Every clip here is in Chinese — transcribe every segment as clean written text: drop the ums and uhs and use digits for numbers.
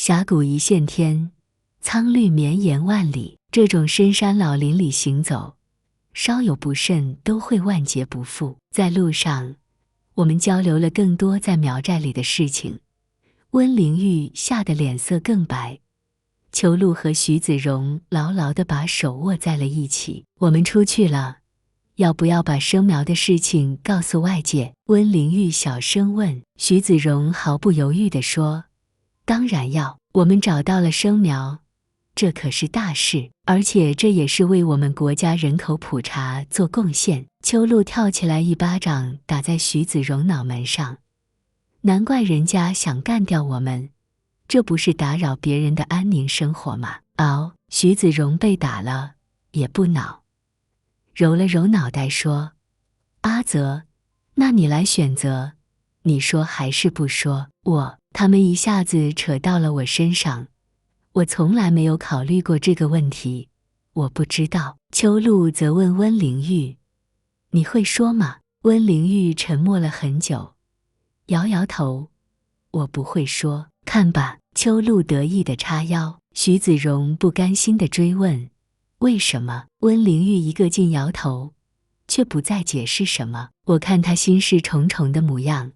峡谷一线天，苍绿绵延万里。这种深山老林里行走，稍有不慎都会万劫不复。在路上，我们交流了更多在苗寨里的事情。温玲玉吓得脸色更白，秋露和徐子荣牢牢地把手握在了一起。我们出去了，要不要把生苗的事情告诉外界？温玲玉小声问。徐子荣毫不犹豫地说：当然要，我们找到了生苗，这可是大事，而且这也是为我们国家人口普查做贡献。秋露跳起来一巴掌打在徐子荣脑门上，难怪人家想干掉我们，这不是打扰别人的安宁生活吗？徐子荣被打了也不恼，揉了揉脑袋说：阿泽，那你来选择，你说还是不说？他们一下子扯到了我身上，我从来没有考虑过这个问题，我不知道。秋露则问温玲玉：你会说吗？温玲玉沉默了很久，摇摇头：我不会说。看吧，秋露得意地叉腰。徐子荣不甘心地追问：为什么？温玲玉一个劲摇头，却不再解释什么。我看她心事重重的模样，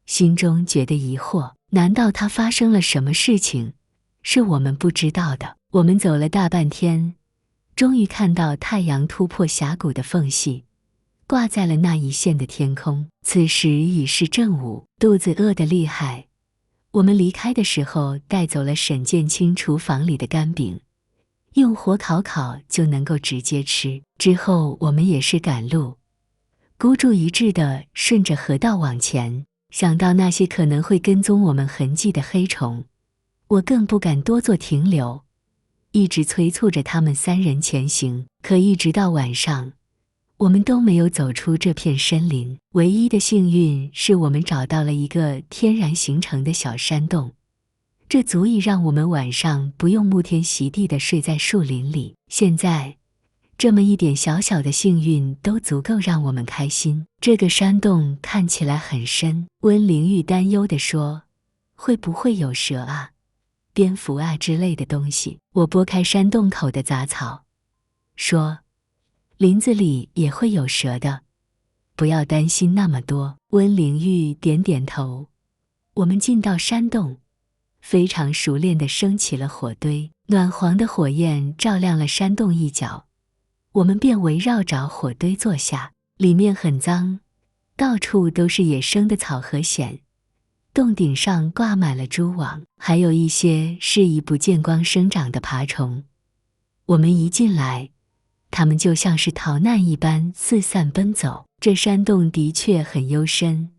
心中觉得疑惑，难道她发生了什么事情，是我们不知道的？我们走了大半天，终于看到太阳突破峡谷的缝隙，挂在了那一线的天空。此时已是正午，肚子饿得厉害。我们离开的时候带走了沈建清厨房里的干饼，用火烤就能够直接吃。之后我们也是赶路，孤注一掷地顺着河道往前。想到那些可能会跟踪我们痕迹的黑虫，我更不敢多做停留，一直催促着他们三人前行。可一直到晚上，我们都没有走出这片森林。唯一的幸运是我们找到了一个天然形成的小山洞，这足以让我们晚上不用沐天席地地睡在树林里。现在这么一点小小的幸运都足够让我们开心。这个山洞看起来很深，温玲玉担忧地说：会不会有蛇啊、蝙蝠啊之类的东西？我拨开山洞口的杂草，说：林子里也会有蛇的，不要担心那么多。温玲玉点点头。我们进到山洞，非常熟练地升起了火堆，暖黄的火焰照亮了山洞一角，我们便围绕着火堆坐下。里面很脏，到处都是野生的草和藓，洞顶上挂满了蛛网，还有一些是以不见光生长的爬虫。我们一进来，它们就像是逃难一般四散奔走。这山洞的确很幽深，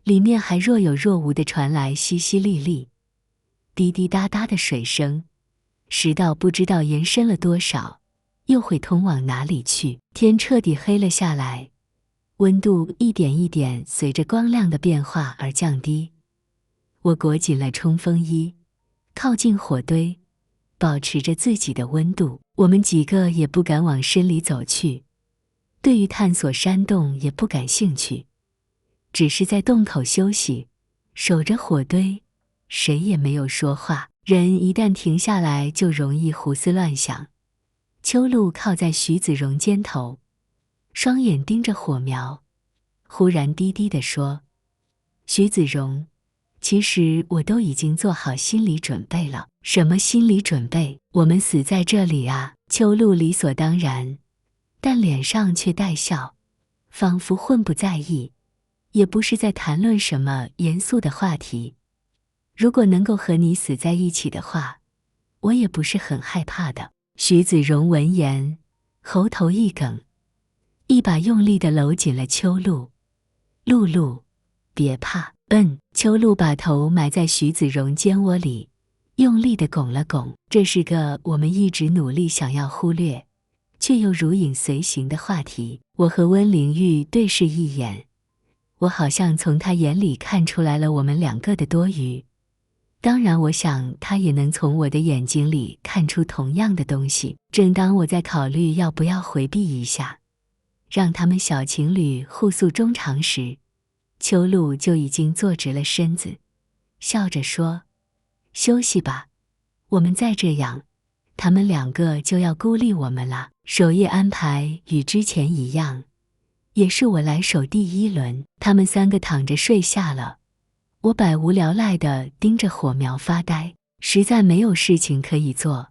里面还若有若无地传来淅淅沥沥、滴滴答答的水声，直到不知道延伸了多少，又会通往哪里去。天彻底黑了下来，温度一点一点随着光亮的变化而降低。我裹紧了冲锋衣，靠近火堆，保持着自己的温度。我们几个也不敢往深里走去，对于探索山洞也不感兴趣，只是在洞口休息，守着火堆，谁也没有说话。人一旦停下来就容易胡思乱想。秋露靠在徐子荣肩头，双眼盯着火苗，忽然低低地说：徐子荣，其实我都已经做好心理准备了。什么心理准备？我们死在这里啊！秋露理所当然，但脸上却带笑，仿佛混不在意，也不是在谈论什么严肃的话题。如果能够和你死在一起的话，我也不是很害怕的。徐子荣闻言，喉头一梗，一把用力地搂紧了秋露。露露，别怕。秋露把头埋在徐子荣肩窝里，用力地拱了拱。这是个我们一直努力想要忽略，却又如影随形的话题。我和温玲玉对视一眼，我好像从她眼里看出来了我们两个的多余。当然我想她也能从我的眼睛里看出同样的东西。正当我在考虑要不要回避一下，让他们小情侣互诉衷肠时，秋露就已经坐直了身子，笑着说：休息吧，我们再这样，他们两个就要孤立我们了。守夜安排与之前一样，也是我来守第一轮。他们三个躺着睡下了，我百无聊赖地盯着火苗发呆，实在没有事情可以做。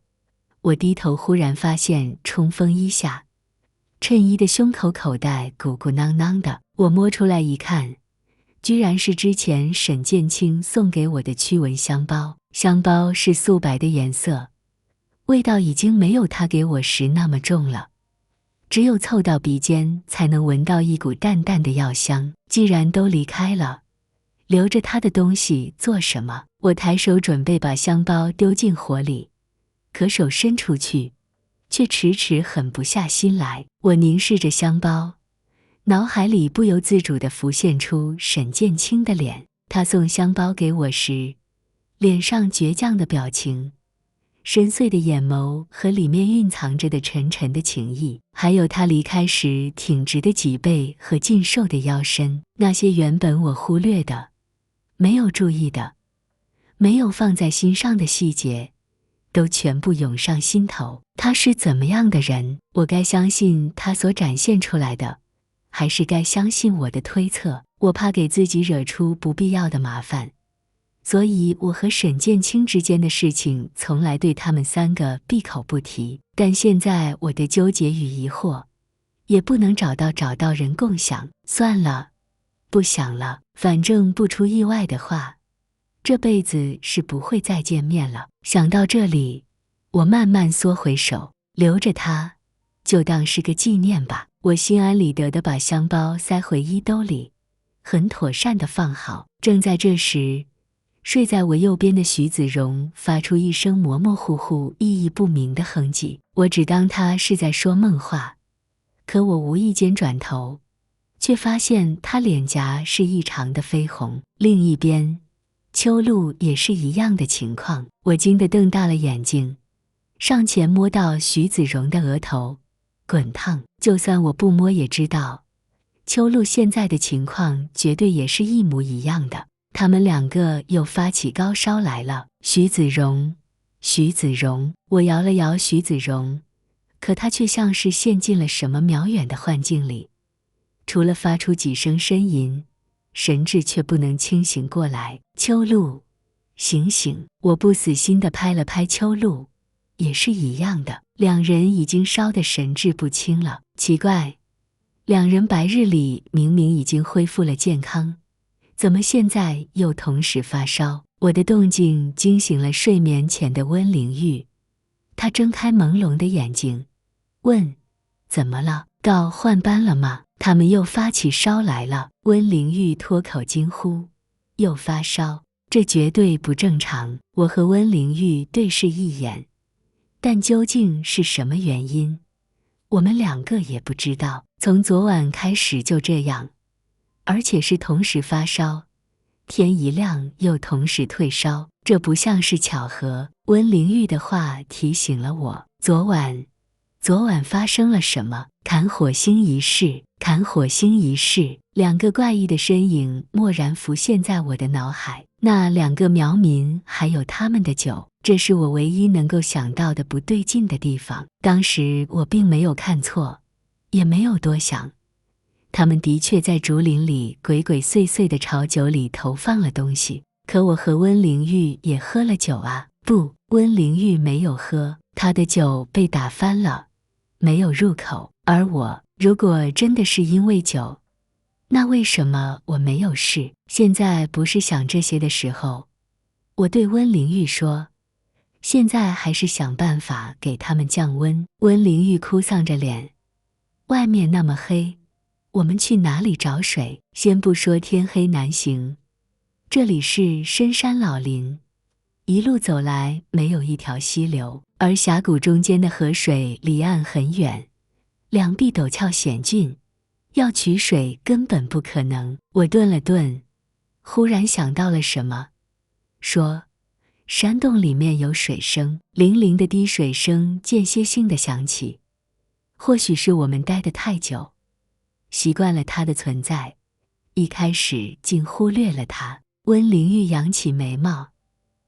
我低头忽然发现冲锋衣下，衬衣的胸口口袋鼓鼓囊囊的，我摸出来一看，居然是之前沈建清送给我的驱蚊香包。香包是素白的颜色，味道已经没有他给我时那么重了，只有凑到鼻尖才能闻到一股淡淡的药香。既然都离开了，留着他的东西做什么？我抬手准备把香包丢进火里，可手伸出去，却迟迟狠不下心来。我凝视着香包，脑海里不由自主地浮现出沈建清的脸。他送香包给我时，脸上倔强的表情，深邃的眼眸和里面蕴藏着的沉沉的情意，还有他离开时挺直的脊背和劲瘦的腰身，那些原本我忽略的、没有注意的、没有放在心上的细节，都全部涌上心头。他是怎么样的人？我该相信他所展现出来的，还是该相信我的推测？我怕给自己惹出不必要的麻烦，所以我和沈建清之间的事情从来对他们三个闭口不提。但现在我的纠结与疑惑也不能找到人共享，算了，不想了，反正不出意外的话，这辈子是不会再见面了。想到这里，我慢慢缩回手，留着它，就当是个纪念吧。我心安理得地把香包塞回衣兜里，很妥善地放好。正在这时，睡在我右边的徐子荣发出一声模模糊糊、意义不明的哼唧，我只当他是在说梦话，可我无意间转头，却发现他脸颊是异常的绯红。另一边，秋露也是一样的情况。我惊得瞪大了眼睛，上前摸到徐子荣的额头，滚烫。就算我不摸也知道，秋露现在的情况绝对也是一模一样的。他们两个又发起高烧来了。徐子荣，徐子荣，我摇了摇徐子荣，可他却像是陷进了什么渺远的幻境里，除了发出几声呻吟，神志却不能清醒过来。秋露，醒醒！我不死心地拍了拍秋露，也是一样的。两人已经烧得神志不清了。奇怪，两人白日里明明已经恢复了健康，怎么现在又同时发烧？我的动静惊醒了睡眠前的温玲玉，她睁开朦胧的眼睛，问：怎么了？告换班了吗？他们又发起烧来了。温玲玉脱口惊呼：又发烧？这绝对不正常。我和温玲玉对视一眼，但究竟是什么原因，我们两个也不知道。从昨晚开始就这样，而且是同时发烧，天一亮又同时退烧，这不像是巧合。温玲玉的话提醒了我，昨晚发生了什么？砍火星仪式，砍火星仪式。两个怪异的身影蓦然浮现在我的脑海，那两个苗民还有他们的酒，这是我唯一能够想到的不对劲的地方。当时我并没有看错，也没有多想，他们的确在竹林里鬼鬼祟祟地朝酒里投放了东西。可我和温玲玉也喝了酒啊。不，温玲玉没有喝，她的酒被打翻了，没有入口。而我，如果真的是因为酒，那为什么我没有事？现在不是想这些的时候。我对温玲玉说，现在还是想办法给他们降温。温玲玉哭丧着脸，外面那么黑，我们去哪里找水？先不说天黑难行，这里是深山老林，一路走来没有一条溪流，而峡谷中间的河水离岸很远，两壁陡峭险峻，要取水根本不可能。我顿了顿，忽然想到了什么，说：山洞里面有水声。零零的滴水声间歇性地响起，或许是我们待得太久，习惯了它的存在，一开始竟忽略了它。温玲玉扬起眉毛，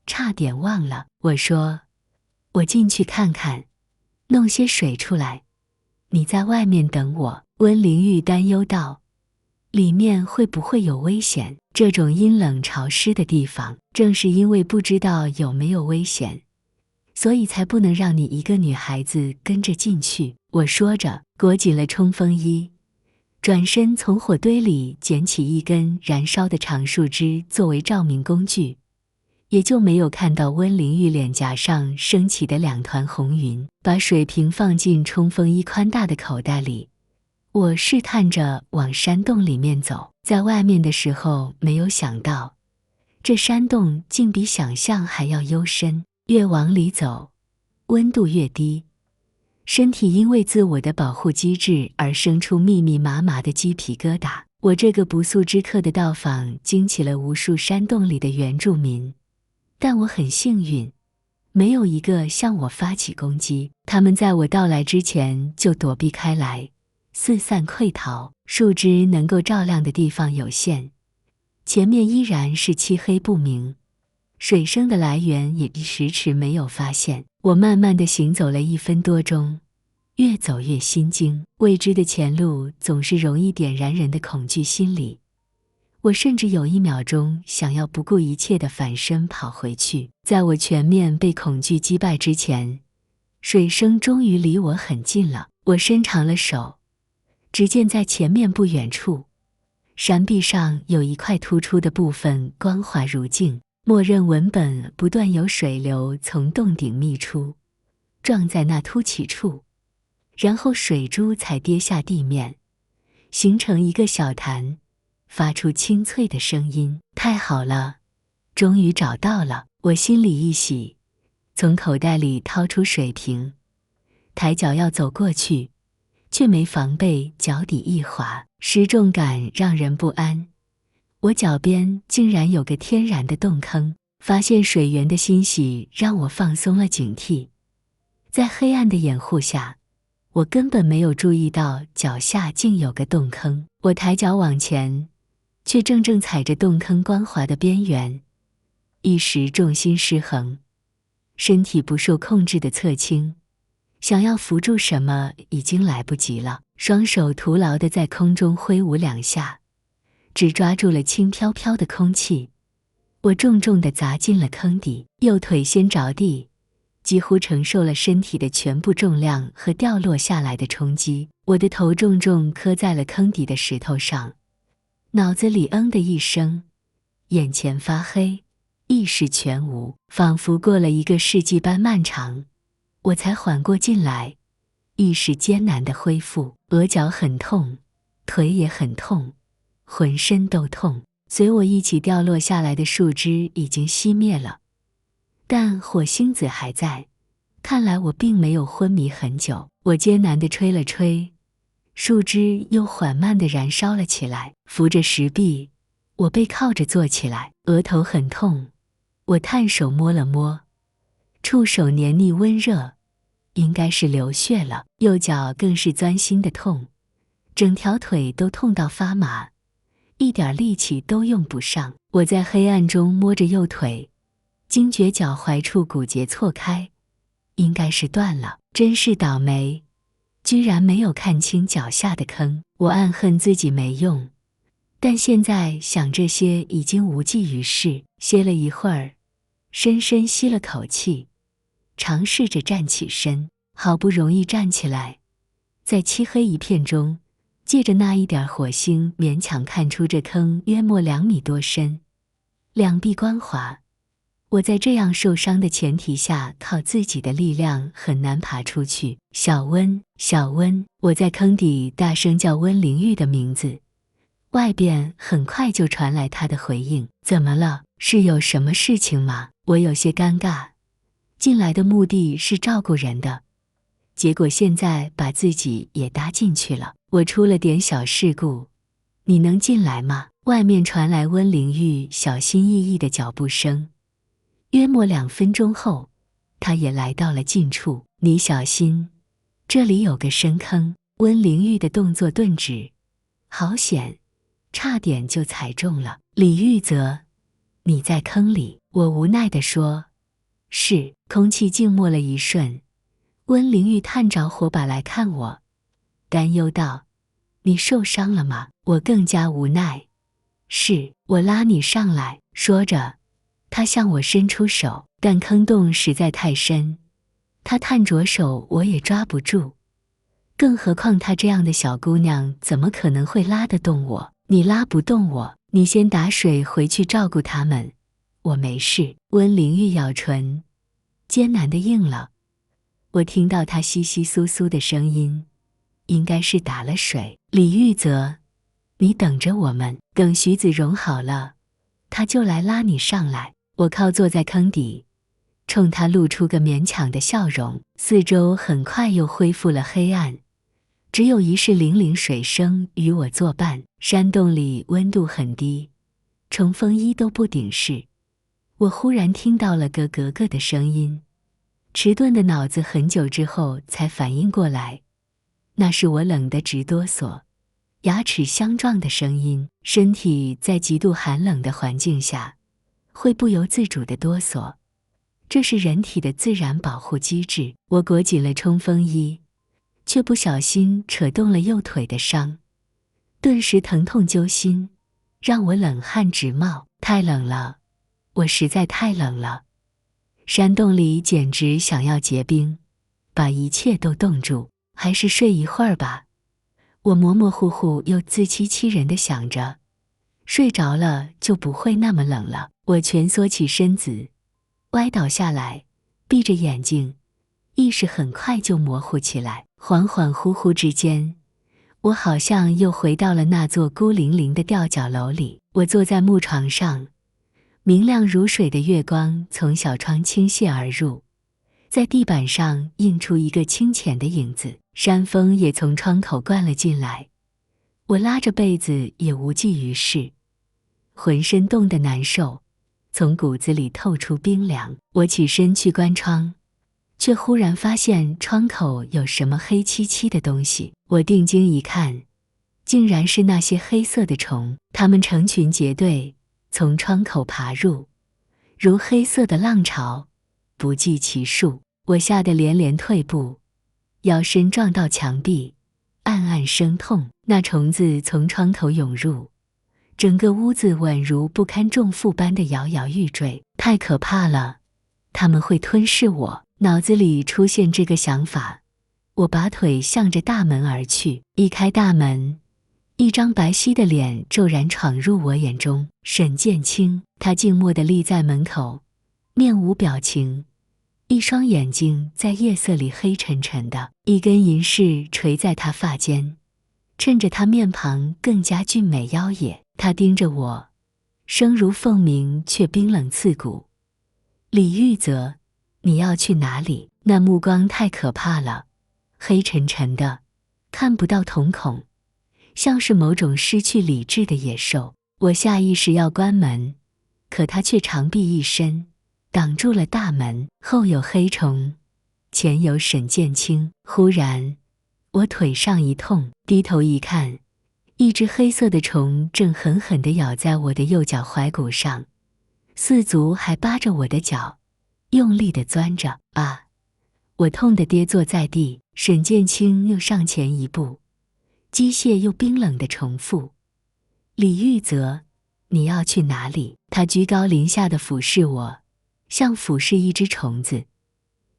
差点忘了。我说：我进去看看，弄些水出来，你在外面等我。温玲玉担忧道，里面会不会有危险？这种阴冷潮湿的地方，正是因为不知道有没有危险，所以才不能让你一个女孩子跟着进去。我说着，裹紧了冲锋衣，转身从火堆里捡起一根燃烧的长树枝作为照明工具，也就没有看到温玲玉脸颊上升起的2团红云。把水瓶放进冲锋衣宽大的口袋里，我试探着往山洞里面走。在外面的时候没有想到，这山洞竟比想象还要幽深，越往里走，温度越低，身体因为自我的保护机制而生出密密麻麻的鸡皮疙瘩。我这个不速之客的到访惊起了无数山洞里的原住民，但我很幸运，没有一个向我发起攻击，他们在我到来之前就躲避开来，四散溃逃。树枝能够照亮的地方有限，前面依然是漆黑不明，水声的来源也迟迟没有发现。我慢慢地行走了1分多钟，越走越心惊。未知的前路总是容易点燃人的恐惧心理，我甚至有1秒钟想要不顾一切地反身跑回去。在我全面被恐惧击败之前，水声终于离我很近了。我伸长了手，只见在前面不远处，山壁上有一块突出的部分光滑如镜，默认文本不断有水流从洞顶泌出，撞在那凸起处，然后水珠才跌下地面，形成一个小潭，发出清脆的声音。太好了，终于找到了！我心里一喜，从口袋里掏出水瓶，抬脚要走过去，却没防备，脚底一滑，失重感让人不安。我脚边竟然有个天然的洞坑，发现水源的欣喜让我放松了警惕。在黑暗的掩护下，我根本没有注意到脚下竟有个洞坑。我抬脚往前，却正踩着洞坑光滑的边缘，一时重心失衡，身体不受控制的侧倾，想要扶住什么已经来不及了。双手徒劳地在空中挥舞2下，只抓住了轻飘飘的空气。我重重地砸进了坑底，右腿先着地，几乎承受了身体的全部重量和掉落下来的冲击。我的头重重磕在了坑底的石头上，脑子里的一声，眼前发黑，意识全无，仿佛过了1个世纪般漫长，我才缓过劲来，意识艰难地恢复。额角很痛，腿也很痛，浑身都痛。随我一起掉落下来的树枝已经熄灭了，但火星子还在，看来我并没有昏迷很久。我艰难地吹了吹，树枝又缓慢地燃烧了起来。扶着石壁，我背靠着坐起来，额头很痛，我探手摸了摸，触手黏腻温热，应该是流血了。右脚更是钻心的痛，整条腿都痛到发麻，一点力气都用不上。我在黑暗中摸着右腿，惊觉脚踝处骨节错开，应该是断了。真是倒霉，居然没有看清脚下的坑。我暗恨自己没用，但现在想这些已经无济于事。歇了一会儿，深深吸了口气，尝试着站起身。好不容易站起来，在漆黑一片中，借着那一点火星，勉强看出这坑约莫2米多深，两臂光滑。我在这样受伤的前提下，靠自己的力量很难爬出去。小温，小温！我在坑底大声叫温玲玉的名字，外边很快就传来她的回应。怎么了？是有什么事情吗？我有些尴尬，进来的目的是照顾人的，结果现在把自己也搭进去了。我出了点小事故，你能进来吗？外面传来温玲玉小心翼翼的脚步声。约莫2分钟后，他也来到了近处。你小心，这里有个深坑。温玲玉的动作顿止，好险，差点就踩中了。李玉泽，你在坑里。我无奈地说，是。空气静默了一瞬，温灵玉探着火把来看我，担忧道：“你受伤了吗？”我更加无奈：“是，我拉你上来。”说着，他向我伸出手，但坑洞实在太深，他探着手我也抓不住，更何况她这样的小姑娘怎么可能会拉得动我？你拉不动我，你先打水回去照顾他们，我没事。温灵玉咬唇，艰难地应了。我听到她窸窸窣窣的声音，应该是打了水。李玉泽，你等着我们，等徐子荣好了，他就来拉你上来。我靠坐在坑底，冲他露出个勉强的笑容。四周很快又恢复了黑暗，只有一室泠泠水声与我作伴。山洞里温度很低，冲锋衣都不顶事。我忽然听到了咯咯咯的声音，迟钝的脑子很久之后才反应过来，那是我冷得直哆嗦，牙齿相撞的声音。身体在极度寒冷的环境下，会不由自主的哆嗦，这是人体的自然保护机制。我裹紧了冲锋衣，却不小心扯动了右腿的伤，顿时疼痛揪心，让我冷汗直冒。太冷了，我实在太冷了。山洞里简直想要结冰，把一切都冻住。还是睡一会儿吧，我模模糊糊又自欺欺人地想着，睡着了就不会那么冷了。我蜷缩起身子，歪倒下来，闭着眼睛，意识很快就模糊起来。恍恍惚惚之间，我好像又回到了那座孤零零的吊脚楼里。我坐在木床上，明亮如水的月光从小窗倾泻而入，在地板上映出一个清浅的影子。山风也从窗口灌了进来，我拉着被子也无济于事，浑身冻得难受，从骨子里透出冰凉。我起身去关窗，却忽然发现窗口有什么黑漆漆的东西。我定睛一看，竟然是那些黑色的虫，它们成群结队从窗口爬入，如黑色的浪潮，不计其数。我吓得连连退步，腰身撞到墙壁，暗暗生痛。那虫子从窗口涌入，整个屋子宛如不堪重负般的摇摇欲坠，太可怕了，它们会吞噬我。脑子里出现这个想法，我拔腿向着大门而去。一开大门，一张白皙的脸骤然闯入我眼中。沈剑清，他静默地立在门口，面无表情，一双眼睛在夜色里黑沉沉的，一根银饰垂在他发间，衬着他面庞更加俊美妖冶。他盯着我，声如凤鸣却冰冷刺骨。李玉泽，你要去哪里？那目光太可怕了，黑沉沉的，看不到瞳孔，像是某种失去理智的野兽。我下意识要关门，可他却长臂一伸，挡住了大门。后有黑虫，前有沈剑清。忽然我腿上一痛，低头一看，一只黑色的虫正狠狠地咬在我的右脚踝骨上，四足还扒着我的脚，用力地钻着。啊！我痛得跌坐在地。沈剑清又上前一步，机械又冰冷地重复：李玉泽，你要去哪里？他居高临下地俯视我，像俯视一只虫子，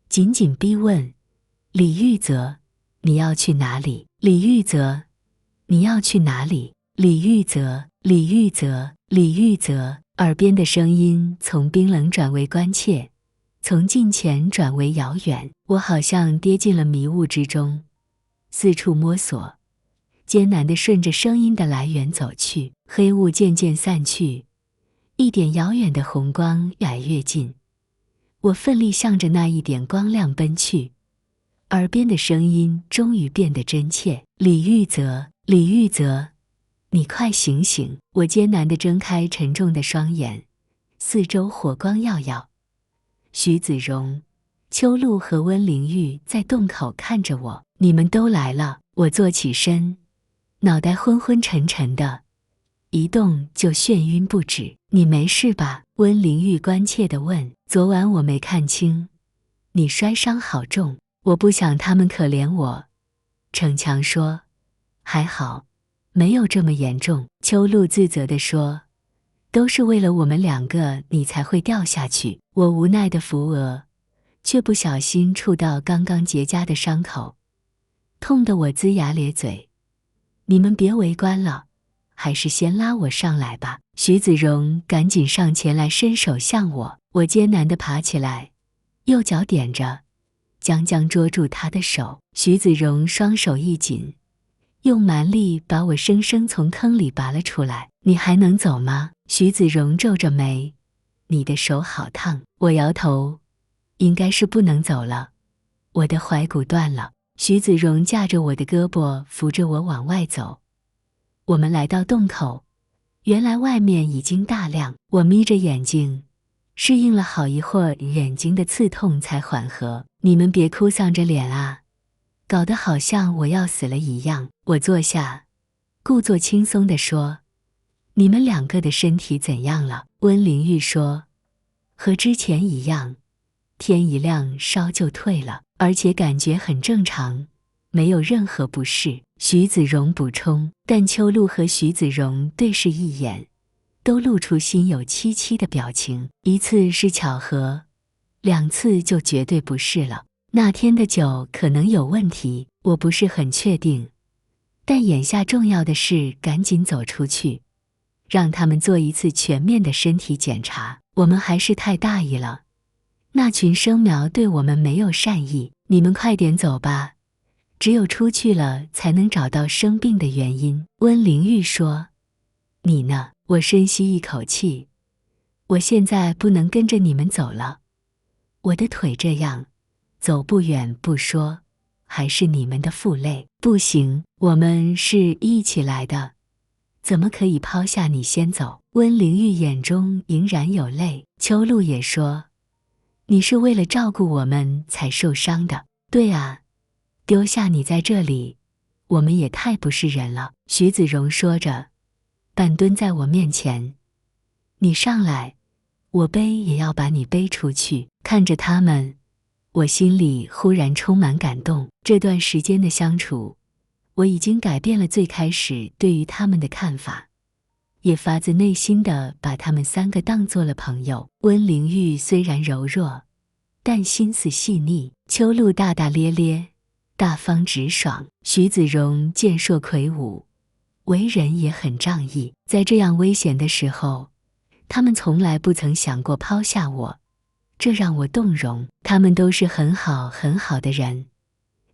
紧紧逼问：李玉泽，你要去哪里？李玉泽，你要去哪里？李玉泽，李玉泽，李玉泽。耳边的声音从冰冷转为关切，从近前转为遥远。我好像跌进了迷雾之中，四处摸索，艰难地顺着声音的来源走去。黑雾渐渐散去，一点遥远的红光越来越近，我奋力向着那一点光亮奔去。耳边的声音终于变得真切：李玉泽，李玉泽，你快醒醒！我艰难地睁开沉重的双眼，四周火光耀耀。徐子荣、秋露和温灵玉在洞口看着我。你们都来了。我坐起身，脑袋昏昏沉沉的，一动就眩晕不止。你没事吧？温玲玉关切地问。昨晚我没看清，你摔伤好重，我不想他们可怜我。逞强说。还好，没有这么严重。秋露自责地说。都是为了我们两个，你才会掉下去。我无奈地扶额，却不小心触到刚刚结痂的伤口，痛得我龇牙咧嘴。你们别围观了，还是先拉我上来吧。徐子荣赶紧上前来，伸手向我。我艰难地爬起来，右脚点着，将捉住他的手。徐子荣双手一紧，用蛮力把我生生从坑里拔了出来。你还能走吗？徐子荣皱着眉。你的手好烫。我摇头。应该是不能走了，我的踝骨断了。徐子荣架着我的胳膊，扶着我往外走。我们来到洞口，原来外面已经大亮。我眯着眼睛，适应了好一会儿，眼睛的刺痛才缓和。你们别哭丧着脸啊，搞得好像我要死了一样。我坐下，故作轻松地说。你们两个的身体怎样了？温玲玉说。和之前一样，天一亮烧就退了，而且感觉很正常，没有任何不适。徐子荣补充。但秋露和徐子荣对视一眼，都露出心有戚戚的表情。一次是巧合，2次就绝对不是了。那天的酒可能有问题，我不是很确定，但眼下重要的是赶紧走出去，让他们做一次全面的身体检查。我们还是太大意了，那群生苗对我们没有善意。你们快点走吧，只有出去了才能找到生病的原因。温玲玉说。你呢？我深吸一口气。我现在不能跟着你们走了，我的腿这样，走不远不说，还是你们的负累。不行，我们是一起来的，怎么可以抛下你先走？温玲玉眼中盈然有泪。秋露也说。你是为了照顾我们才受伤的。对啊，丢下你在这里，我们也太不是人了。徐子荣说着，半蹲在我面前。你上来，我背也要把你背出去。看着他们，我心里忽然充满感动。这段时间的相处，我已经改变了最开始对于他们的看法，也发自内心地把他们3个当作了朋友。温玲玉虽然柔弱，但心思细腻。秋露大大咧咧，大方直爽。徐子荣健硕魁梧，为人也很仗义。在这样危险的时候，他们从来不曾想过抛下我，这让我动容。他们都是很好很好的人，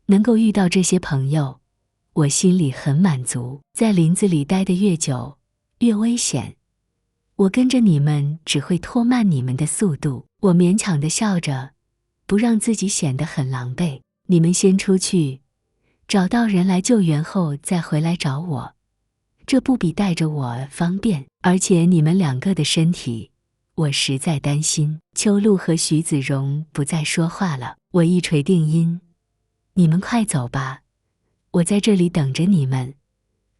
能够遇到这些朋友，我心里很满足。在林子里待得越久，越危险，我跟着你们只会拖慢你们的速度。我勉强地笑着，不让自己显得很狼狈。你们先出去，找到人来救援后再回来找我，这不比带着我方便？而且你们2个的身体，我实在担心。秋露和徐子荣不再说话了。我一锤定音。你们快走吧，我在这里等着你们，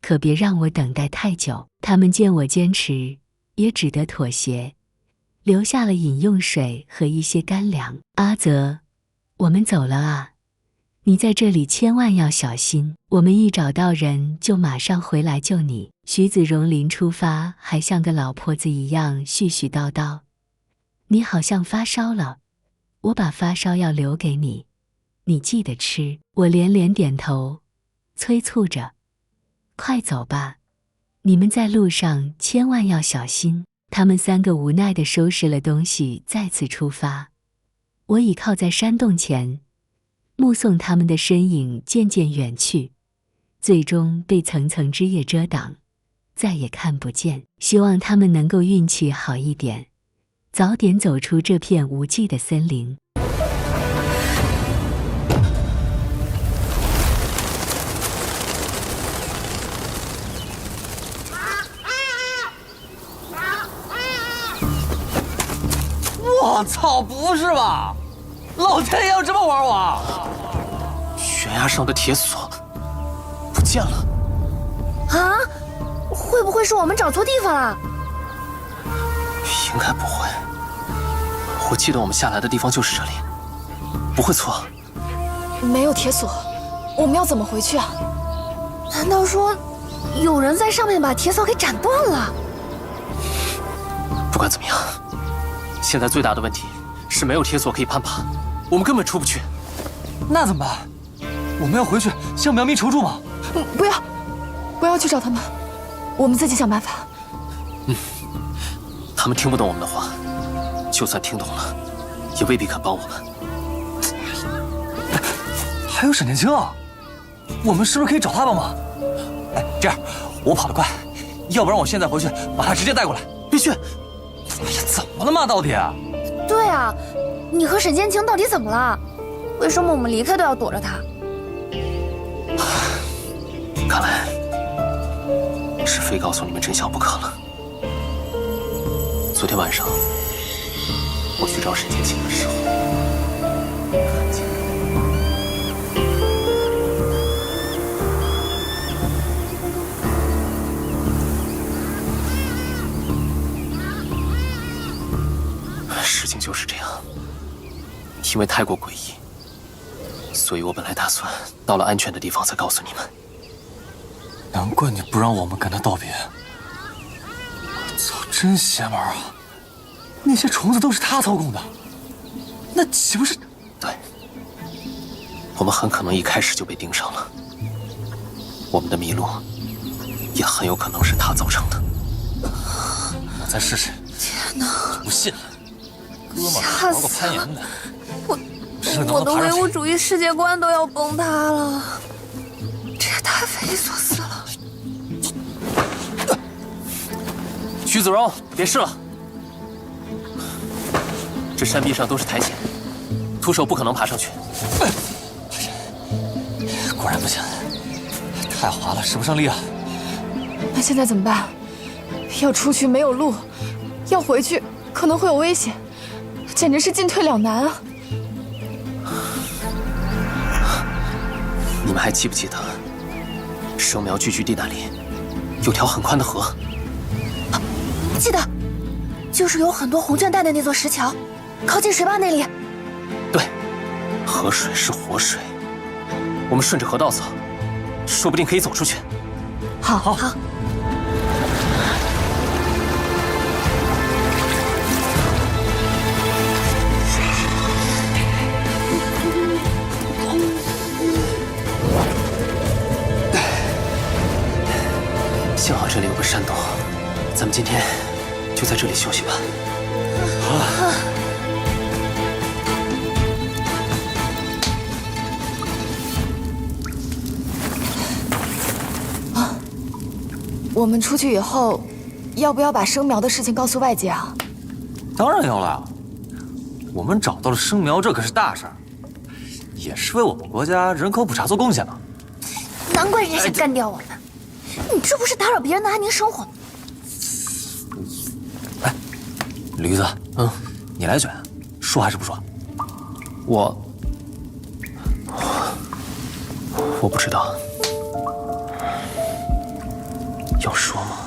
可别让我等待太久。他们见我坚持，也只得妥协，留下了饮用水和一些干粮。阿泽，我们走了啊，你在这里千万要小心，我们一找到人就马上回来救你。徐子荣临出发还像个老婆子一样絮絮叨叨。你好像发烧了，我把发烧药留给你，你记得吃。我连连点头，催促着。快走吧，你们在路上千万要小心。他们3个无奈地收拾了东西，再次出发。我倚靠在山洞前，目送他们的身影渐渐远去，最终被层层枝叶遮挡，再也看不见。希望他们能够运气好一点，早点走出这片无际的森林。我操，不是吧？老天爷要这么玩我？悬崖上的铁锁不见了。啊？会不会是我们找错地方了？应该不会。我记得我们下来的地方就是这里，不会错。没有铁索，我们要怎么回去啊？难道说有人在上面把铁索给斩断了？不管怎么样，现在最大的问题是没有铁索可以攀爬，我们根本出不去。那怎么办？我们要回去向苗民求助吗？不要去找他们，我们自己想办法。他们听不懂我们的话，就算听懂了，也未必肯帮我们。还有沈殿青啊，我们是不是可以找他帮忙？哎，这样我跑得快，要不然我现在回去把他直接带过来。必须！哎呀，怎么了嘛，到底？对啊，你和沈建清到底怎么了？为什么我们离开都要躲着他？看来是非告诉你们真相不可了。昨天晚上我去找沈建清的时候，看见事情就是这样，因为太过诡异，所以我本来打算到了安全的地方再告诉你们。难怪你不让我们跟他道别。操，真邪门啊！那些虫子都是他操控的，那岂不是？对，我们很可能一开始就被盯上了。我们的迷路也很有可能是他造成的。我再试试。天哪！不信了，哥们儿玩过攀岩的，我的唯物主义世界观都要崩塌了，这也太匪夷所思了。徐子荣，别试了。这山壁上都是苔藓，徒手不可能爬上去。果然不行，太滑了，使不上力啊。那现在怎么办？要出去没有路，要回去可能会有危险，简直是进退两难啊！你们还记不记得生苗聚居地那里有条很宽的河？记得，就是有很多红绢带的那座石桥，靠近水坝那里。对，河水是活水，我们顺着河道走，说不定可以走出去。好。幸好这里有个山洞，咱们今天就在这里休息吧。好。我们出去以后，要不要把生苗的事情告诉外界啊？当然要了，我们找到了生苗，这可是大事儿，也是为我们国家人口普查做贡献呢。难怪人家想干掉我们，你这不是打扰别人的安宁生活吗？哎，驴子，你来选，说还是不说？我不知道。要说吗？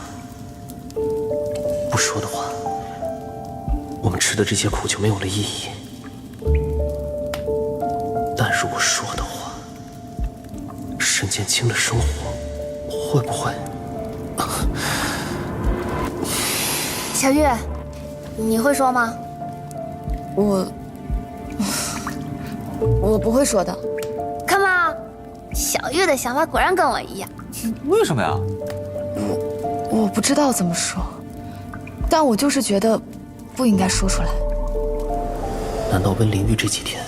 不说的话，我们吃的这些苦就没有了意义。但如果说的话，沈建清的生活会不会……小玉，你会说吗？我不会说的。看吧，小玉的想法果然跟我一样。为什么呀？我不知道怎么说，但我就是觉得不应该说出来。难道温灵玉这几天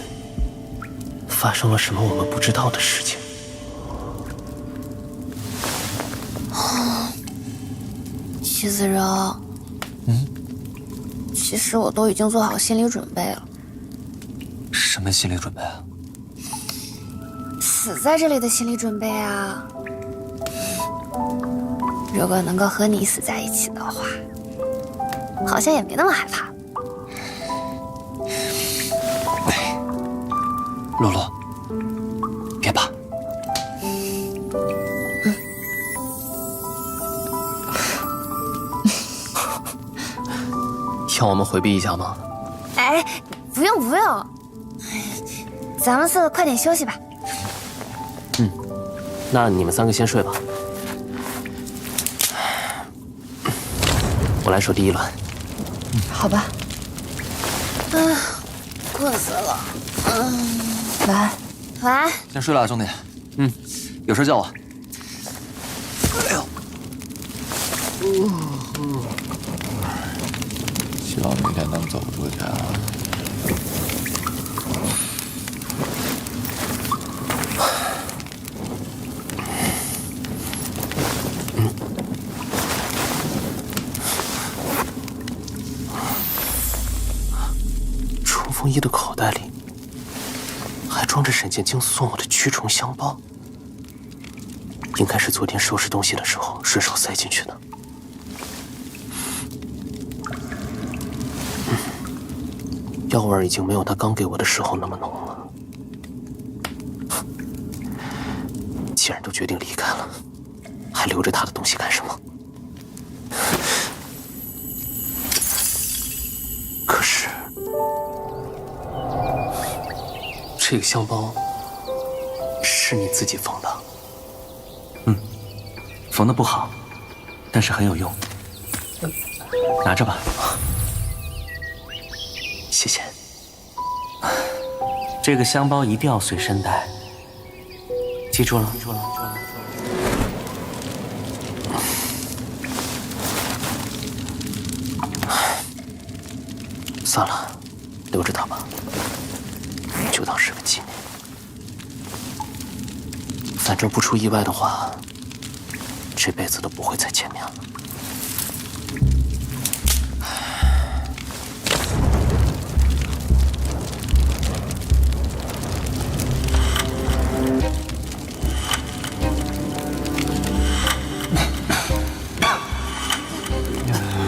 发生了什么我们不知道的事情？徐子柔，其实我都已经做好心理准备了。什么心理准备啊？死在这里的心理准备啊！如果能够和你死在一起的话，好像也没那么害怕。洛洛，别怕。让我们回避一下吗？哎，不用不用，咱们4个快点休息吧。那你们3个先睡吧。我来守第1轮。好吧。困死了。晚安。晚安。先睡了，兄弟。有事叫我。哎呦，希望明天能走出去啊！冲锋衣的口袋里还装着沈剑清送我的驱虫香包，应该是昨天收拾东西的时候顺手塞进去的。药味已经没有他刚给我的时候那么浓了。既然都决定离开了，还留着他的东西干什么？可是，这个香包是你自己缝的？缝的不好，但是很有用。拿着吧。谢谢。这个香包一定要随身带，记住了。算了，留着它吧，就当是个纪念。反正不出意外的话，这辈子都不会再见面了。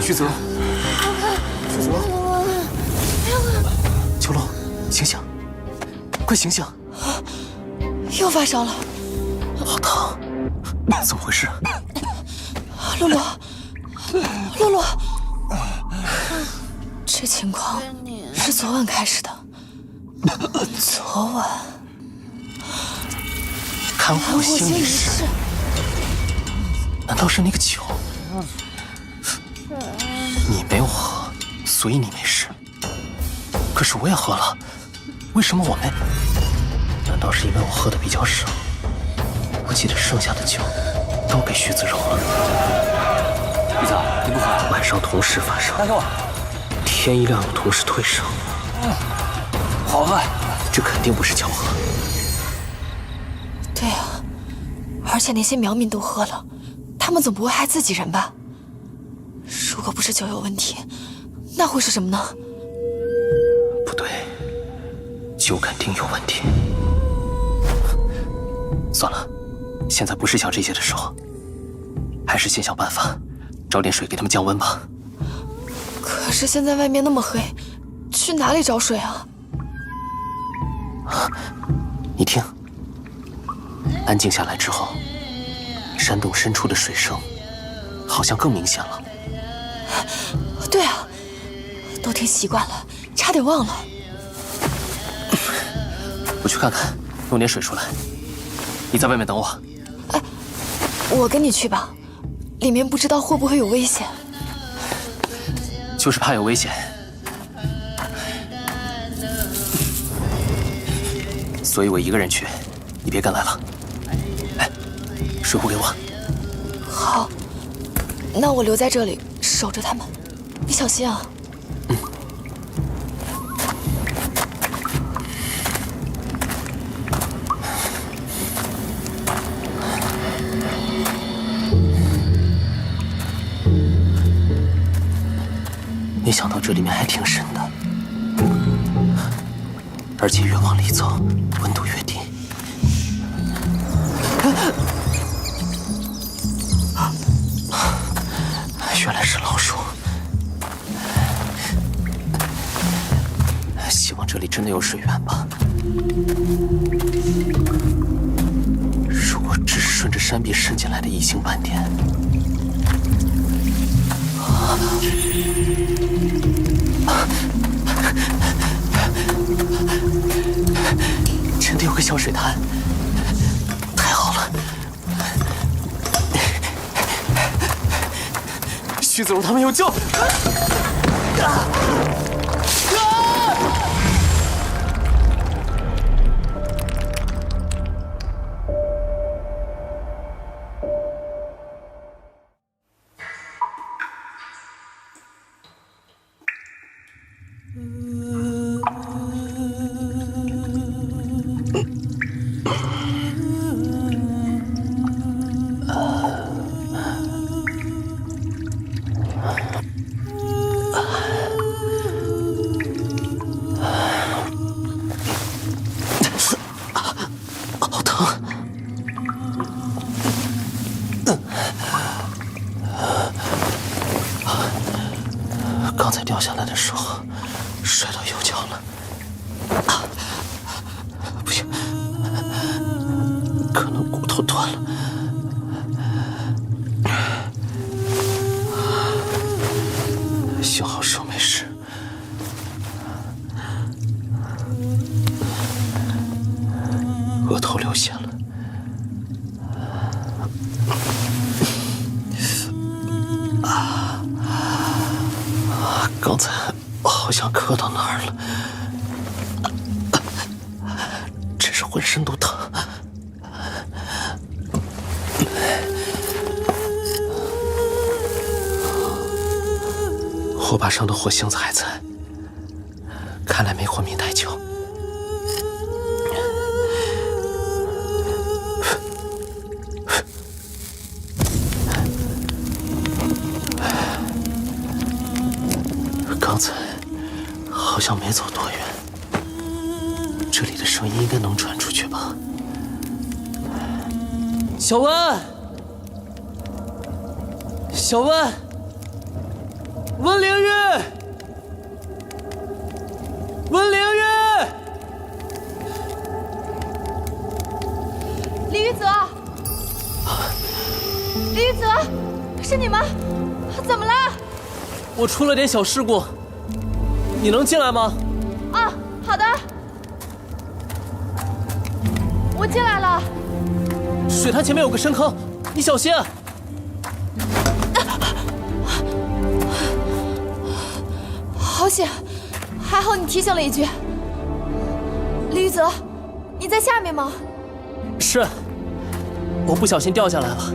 徐泽，秋露，醒醒，快醒醒！又发烧了。好疼，怎么回事？露露，露露，这情况是昨晚开始的。昨晚看护心理室，难道是那个酒？你没有喝，所以你没事。可是我也喝了，为什么我没？难道是因为我喝的比较少？我记得剩下的酒都给徐子柔了。玉子，你不喝？晚上同时发烧，大哥，天一亮又同时退烧。好喝。这肯定不是巧合。对啊，而且那些苗民都喝了，他们总不会害自己人吧？如果不是酒有问题，那会是什么呢？不对，酒肯定有问题。算了，现在不是想这些的时候，还是先想办法找点水给他们降温吧。可是现在外面那么黑，去哪里找水啊？你听，安静下来之后，山洞深处的水声好像更明显了。对啊，都听习惯了，差点忘了。我去看看，弄点水出来。你在外面等我。哎，我跟你去吧，里面不知道会不会有危险。就是怕有危险。所以我一个人去，你别跟来了。哎，水壶给我。好，那我留在这里守着他们，你小心啊。没想到这里面还挺深的，而且越往里走，温度越低。原来是老鼠。希望这里真的有水源吧。如果只是顺着山壁渗进来的一星半点，真的有个小水潭，太好了！徐子荣他们有救！好疼！刚才掉下来的时候摔到右脚了，不行，可能骨头断了。幸好手没事。额头流血了。刚才好像磕到哪儿了，真是浑身都疼。火把上的火星子还在，看来没活命太久。刚才好像没走多远，这里的声音应该能传出去吧？小温，小温，温灵玉，温灵玉，李玉泽，李玉泽，是你吗？怎么了？我出了点小事故，你能进来吗？啊，好的，我进来了。水潭前面有个深坑，你小心。好险，还好你提醒了一句。李玉泽，你在下面吗？是，我不小心掉下来了。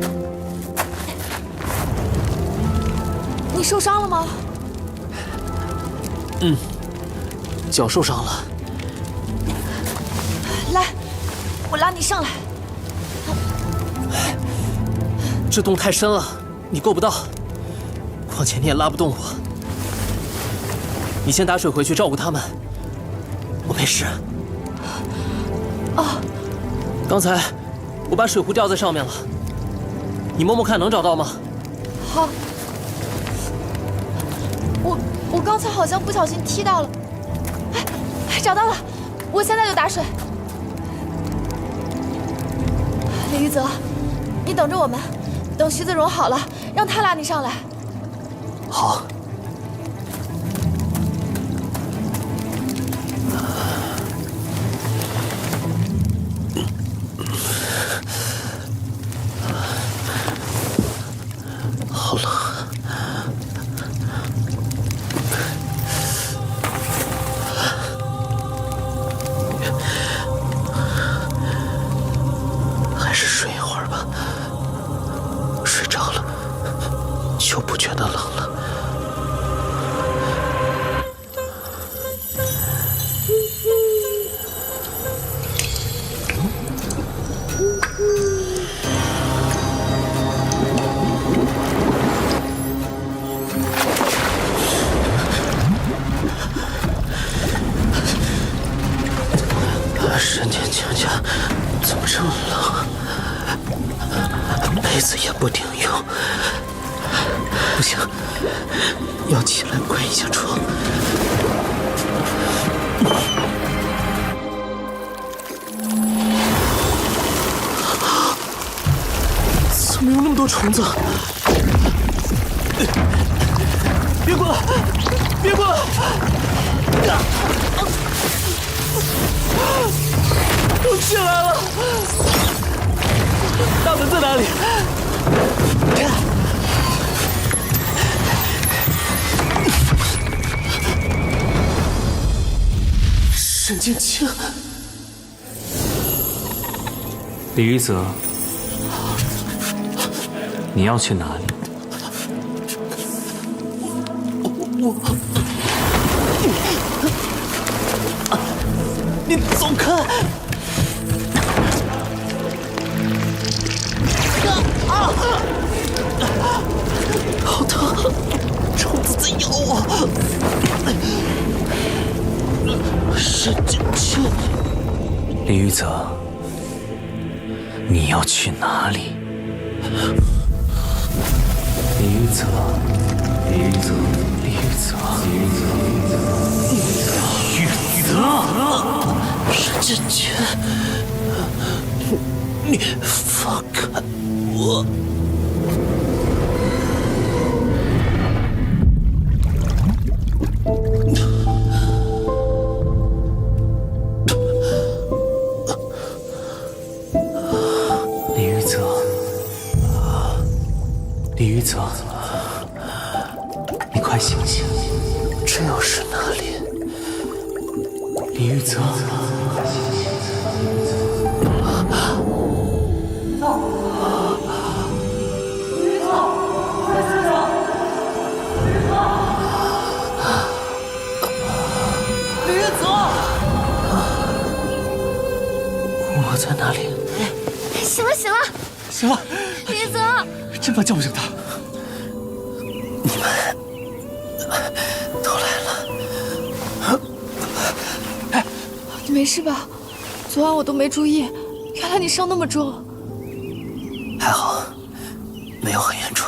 你受伤了吗？脚受伤了。来，我拉你上来。这洞太深了，你够不到，况且你也拉不动我。你先打水回去照顾他们，我没事。哦，刚才我把水壶吊在上面了，你摸摸看能找到吗？好。我刚才好像不小心踢到了，哎，找到了，我现在就打水。李玉泽，你等着我们，等徐子荣好了，让他拉你上来。好。好冷。还是睡一会儿吧，睡着了就不觉得冷了。神间强加怎么这么冷？被子也不顶用，不行，要起来关一下窗。怎么有那么多虫子？别过来！别过来！我起来了！大门在哪里？沈剑清，李玉泽，你要去哪里？你走开！好疼，虫子在咬我。沈剑清，李玉泽，你要去哪里？李玉泽，李玉泽，李玉泽，李玉泽，李玉泽，沈剑清，你放开我！李玉泽，李玉泽，你快醒醒！这又是哪里？李玉泽，我在哪里？醒了，醒了，行了，李玉泽，真怕叫不醒他。你们都来了。你没事吧？昨晚我都没注意，原来你伤那么重。还好，没有很严重。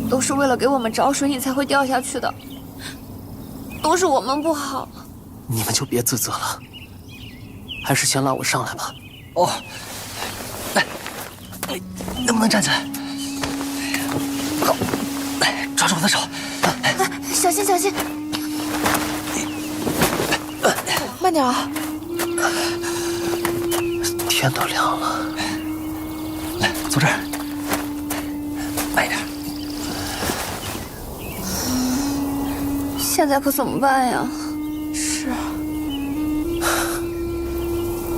都是为了给我们找水，你才会掉下去的，都是我们不好。你们就别自责了，还是先拉我上来吧。哦，来，能不能站起来？好，来，抓住我的手。小心，小心！慢点啊！天都亮了，来，坐这儿，慢一点。现在可怎么办呀？是啊，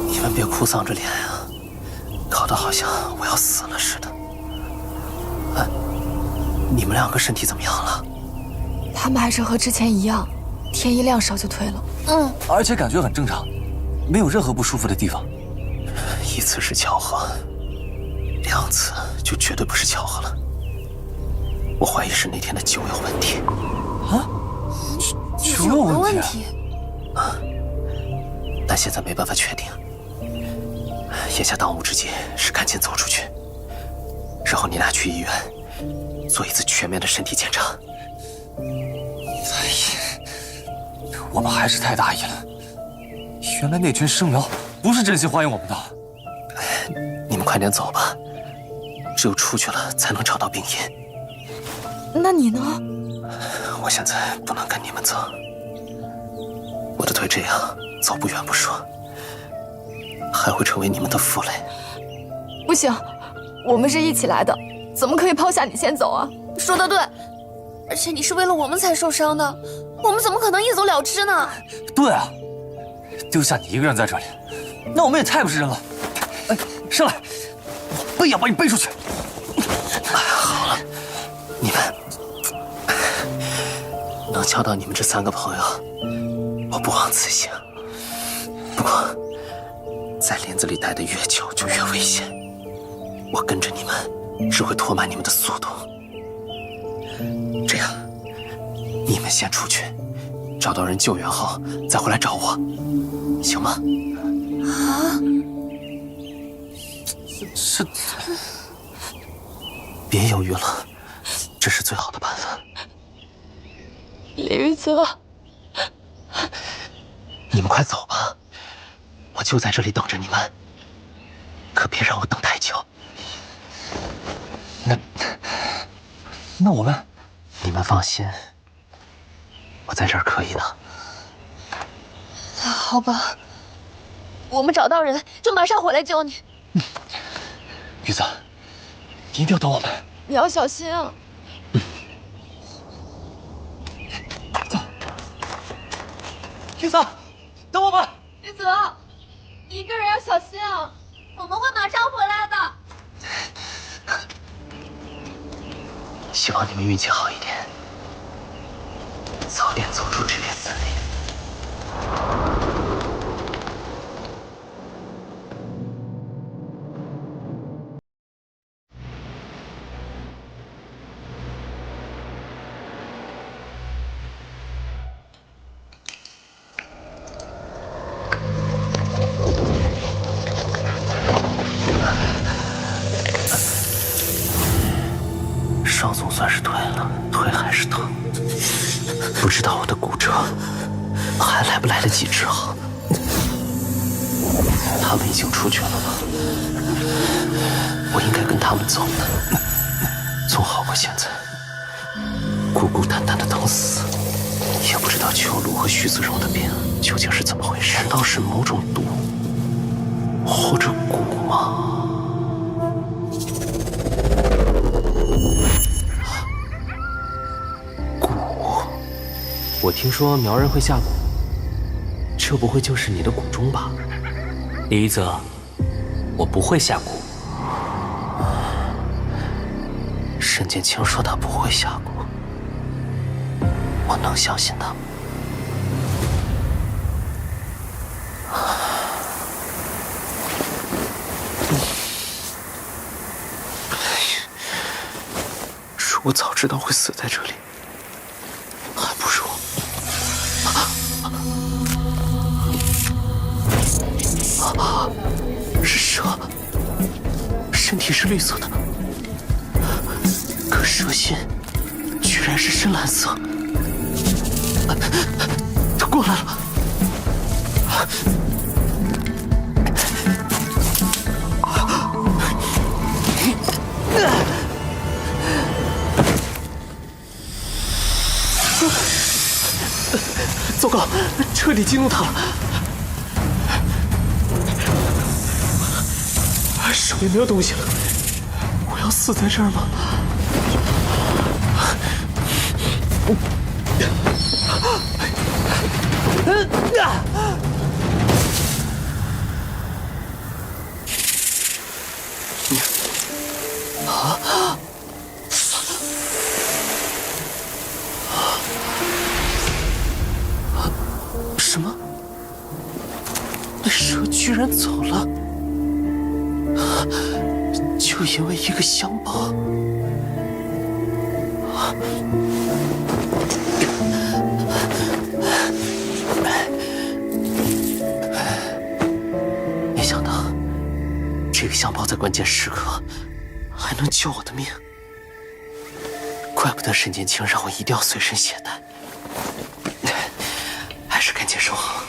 你们别哭丧着脸呀，搞得好像我要死了似的。你们两个身体怎么样了？他们还是和之前一样，天一亮烧就退了。而且感觉很正常，没有任何不舒服的地方。一次是巧合，2次就绝对不是巧合了。我怀疑是那天的酒有问题。啊？酒有问题？但现在没办法确定。眼下当务之急是赶紧走出去，然后你俩去医院做一次全面的身体检查。我们还是太大意了。原来那群生苗不是真心欢迎我们的。你们快点走吧，只有出去了才能找到病因。那你呢？我现在不能跟你们走，我的腿这样走不远不说，还会成为你们的负累。不行，我们是一起来的，怎么可以抛下你先走啊？说得对，而且你是为了我们才受伤的，我们怎么可能一走了之呢？对啊，丢下你一个人在这里，那我们也太不是人了。哎，上来，我背要把你背出去。好了，你们能交到你们这3个朋友，我不枉此行。不过，在林子里待得越久就越危险，我跟着你们只会拖慢你们的速度。这样，你们先出去，找到人救援后再回来找我，行吗？啊！是，别犹豫了，这是最好的办法。李玉泽，你们快走吧，我就在这里等着你们，可别让我等太久。那我们，你们放心，我在这儿可以的。好吧，我们找到人就马上回来救你。玉子，你一定要等我们。你要小心啊！走，玉子，等我们。玉泽，你一个人要小心啊！我们会马上回来的。希望你们运气好一点，早点走出这片森林。伤总算是退了，腿还是疼，不知道我的骨折还来不来得及治好。他们已经出去了吗？我应该跟他们走的，总好过现在孤孤单单的等死。也不知道秋露和徐子荣的病究竟是怎么回事？难道是某种毒，或者蛊吗？我听说苗人会下蛊，这不会就是你的蛊中吧？李一泽，我不会下蛊。沈剑清说他不会下蛊，我能相信他吗？如果早知道会死在这里，还不如……是蛇，身体是绿色的，可蛇心居然是深蓝色。他过来了。糟糕，彻底激怒他了。手也没有东西了，我要死在这儿吗？什么？那蛇居然走了？就因为一个香包？没想到这个香包在关键时刻还能救我的命，怪不得沈剑清让我一定要随身携带，还是赶紧收好。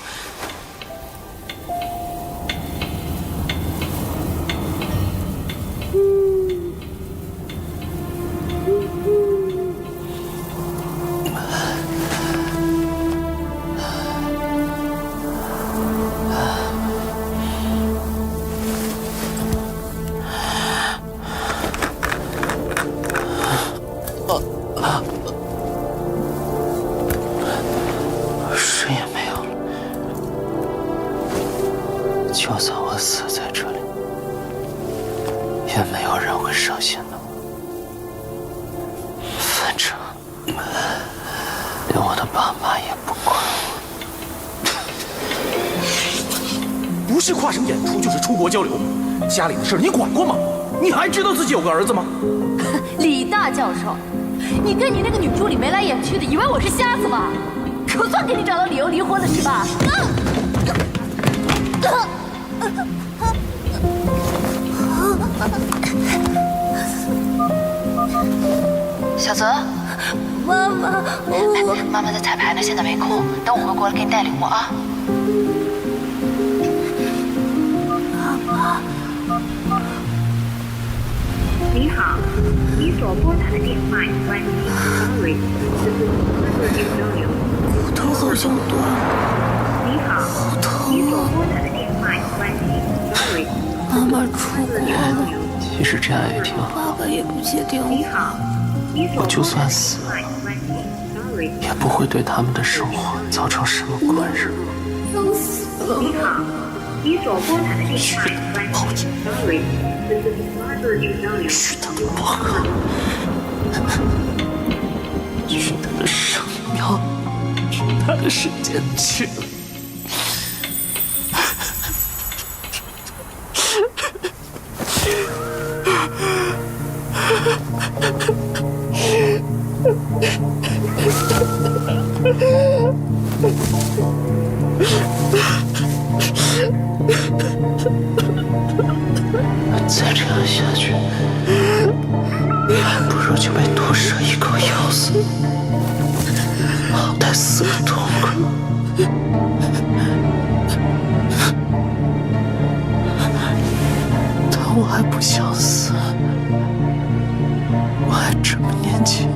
水也没有了，就算我死在这里，也没有人会伤心的。反正连我的爸妈也不管我。不是跨省演出就是出国交流，家里的事你管过吗？你还知道自己有个儿子吗？李大教授，你跟你那个女助理眉来眼去的，以为我是瞎子吗？可算给你找到理由离婚了是吧？小泽，妈妈，妈妈在彩排呢，现在没空，等我回国了给你带礼物啊。你好，你所拨打的电话已关机。Sorry，这是工作电交流。我头好像断了，好疼啊！妈妈出国了，其实这样也挺好。爸爸也不接电话。我就算死了，也不会对他们的生活造成什么困扰。要死了吗？去他的博客，去他的圣庙，去他的世界去了。再这样下去，还不如就被毒蛇一口咬死，好歹死个痛快。但我还不想死，我还这么年轻。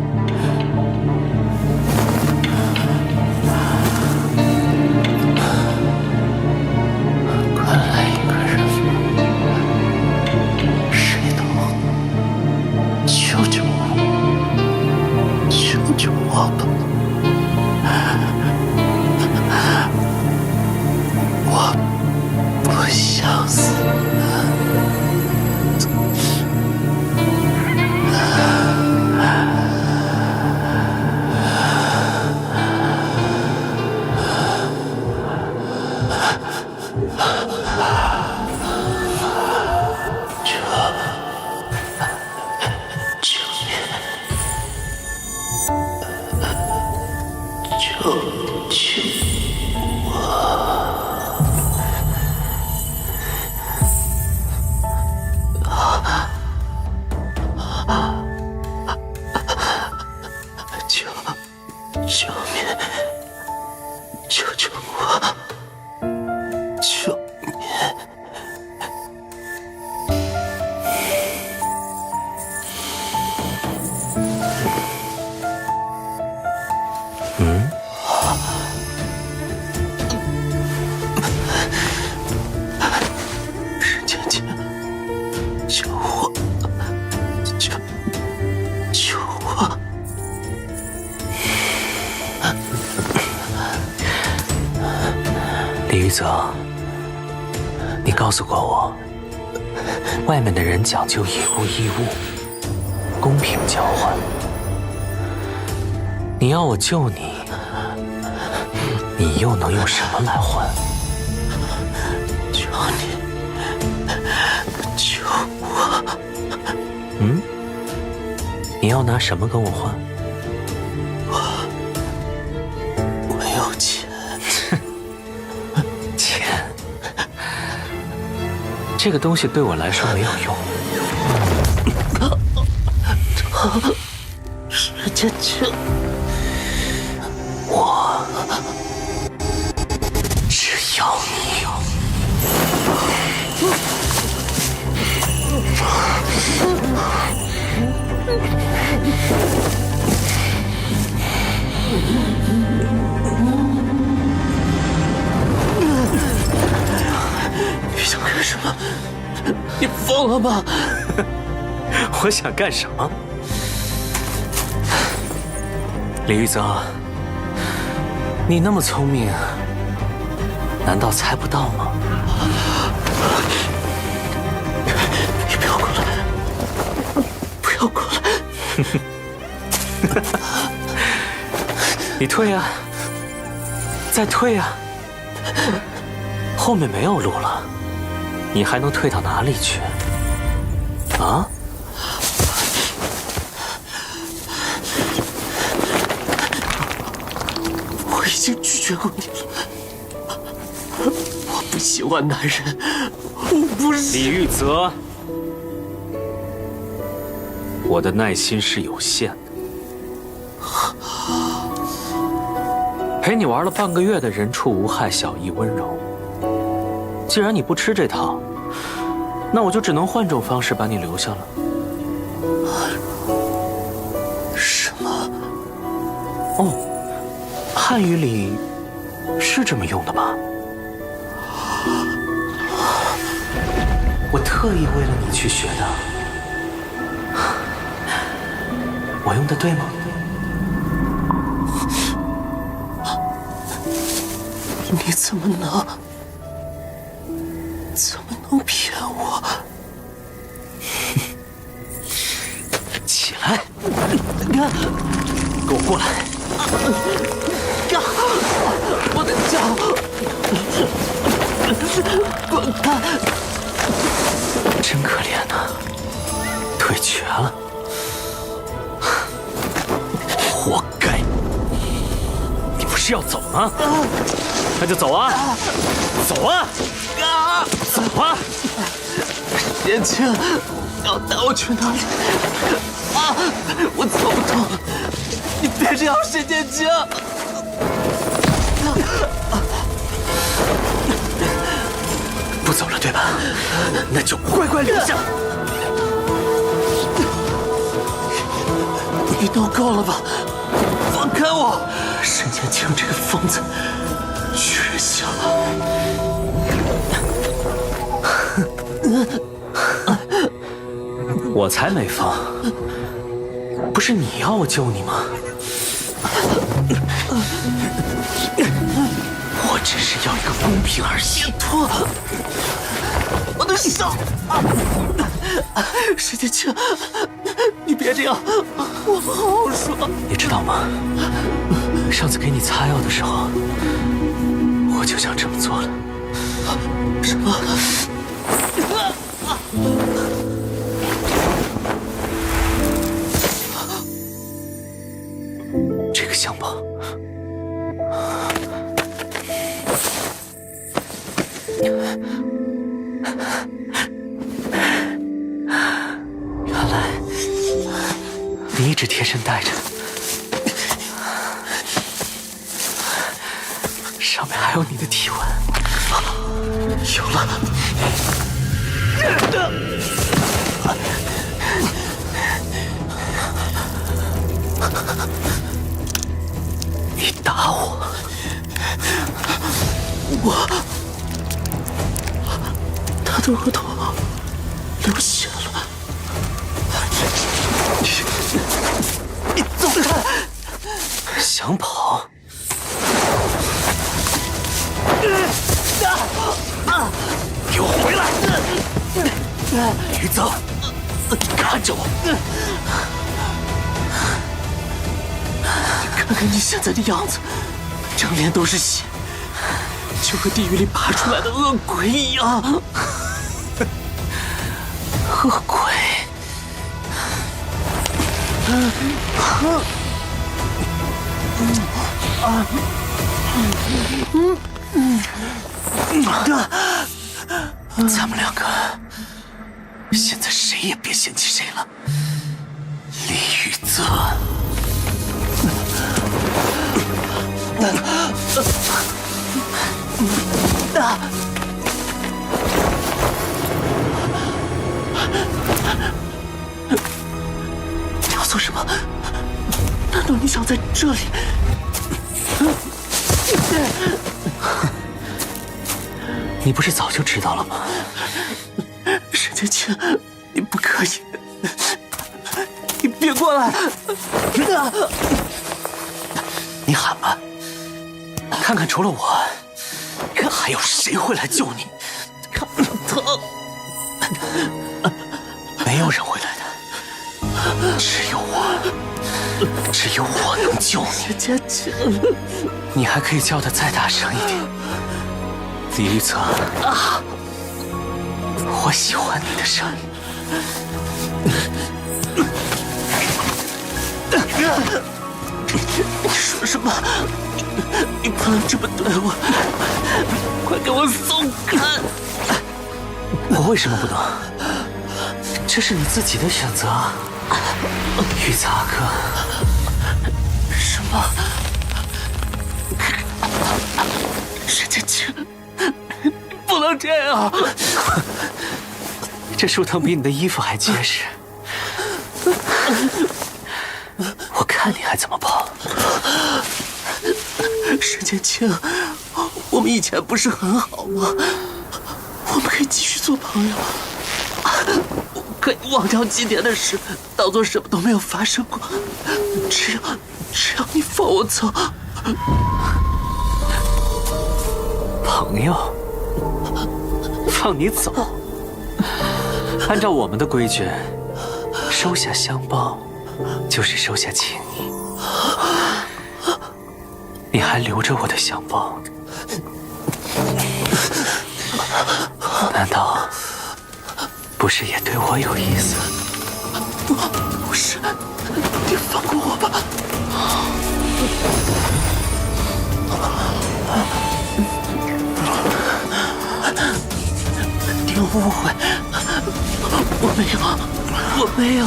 快来一个人吧，谁都好，救救我，救救我吧！我不想死。救命！救救我！救命！沈姐姐，救我！救我！李玉泽，你告诉过我，外面的人讲究以物易物，公平交换。你要我救你，你又能用什么来换？求你，救我！你要拿什么跟我换？我有钱。钱，这个东西对我来说没有用。沈姐姐，我只要你。你想干什么？你疯了吗？我想干什么？李玉泽，你那么聪明，难道猜不到吗？你不要过来！不要过来！你退啊，再退啊！后面没有路了，你还能退到哪里去？啊？我已经拒绝过你了。我不喜欢男人，我不是。李玉泽，我的耐心是有限的。陪你玩了半个月的人畜无害、小意温柔，既然你不吃这套，那我就只能换种方式把你留下了。什么？哦，汉语里是这么用的吧？我特意为了你去学的，我用的对吗？你怎么能骗我？起来，给我过来！我的脚！滚开！真可怜呐，腿瘸了，活该！你不是要走吗？那就走啊！走啊！走啊！年轻，要带我去哪里？啊！我走不动了，你别这样，沈年轻。不走了对吧？那就乖乖留下。你都够了吧？放开我！沈年轻这个疯子，居然想……我才没疯，不是你要我救你吗？我只是要一个公平而已。脱我的手！沈年轻，你别这样，我们好好说。你知道吗？上次给你擦药的时候，我就想这么做了。什么？这个香包，原来你一直贴身带着，上面还有你的体温。有了。你打我，他的额头流血了。你走开！想跑？给我回来！吕泽，看着我！看看你现在的样子，整脸都是血，就和地狱里爬出来的恶鬼一样。恶鬼！咱们两个现在谁也别嫌弃谁了。李雨泽，你要做什么？难道你想在这里？你不是早就知道了吗？沈年轻，你不可以，你别过来！你喊吧，看看除了我，还有谁会来救你？看着疼，没有人会来的，只有我能救你。年轻，你还可以叫得再大声一点，李玉泽啊！我喜欢你的声音。你说什么？你不能这么对我！快给我松开！我为什么不能？这是你自己的选择，玉泽阿哥。什么？沈年轻，你不能这样！这树藤比你的衣服还结实，我看你还怎么跑！沈剑清，我们以前不是很好吗？我们可以继续做朋友，可以忘掉今天的事，当做什么都没有发生过。只要你放我走。朋友，放你走？按照我们的规矩，收下香包就是收下情谊。你还留着我的香包，难道不是也对我有意思？不是，你放过我吧。你有误会，我没有。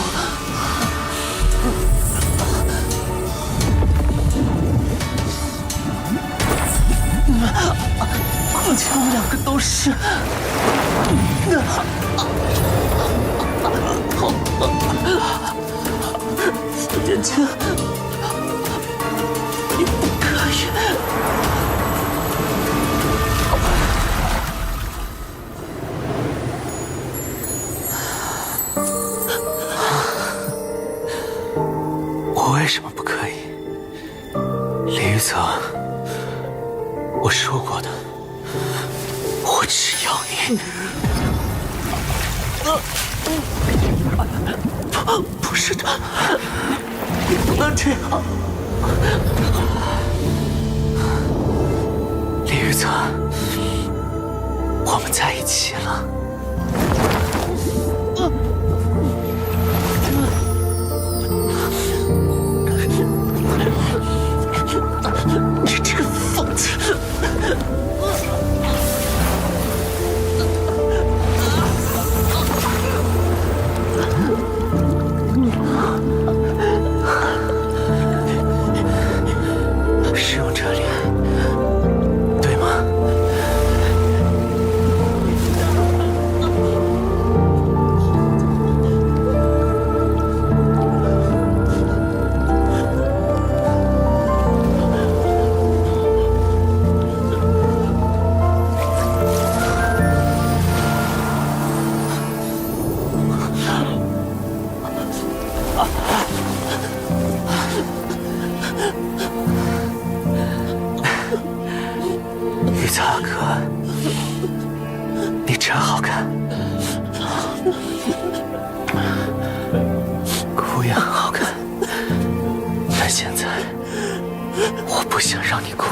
而且我们两个都是。沈剑清，你不可以。我为什么不可以？李玉泽，我说过的，我只要你。不是的，你不能这样。李玉泽，我们在一起了。你这个疯子！是用这里，对吗？玉泽阿哥，你真好看，哭也很好看，但现在我不想让你哭。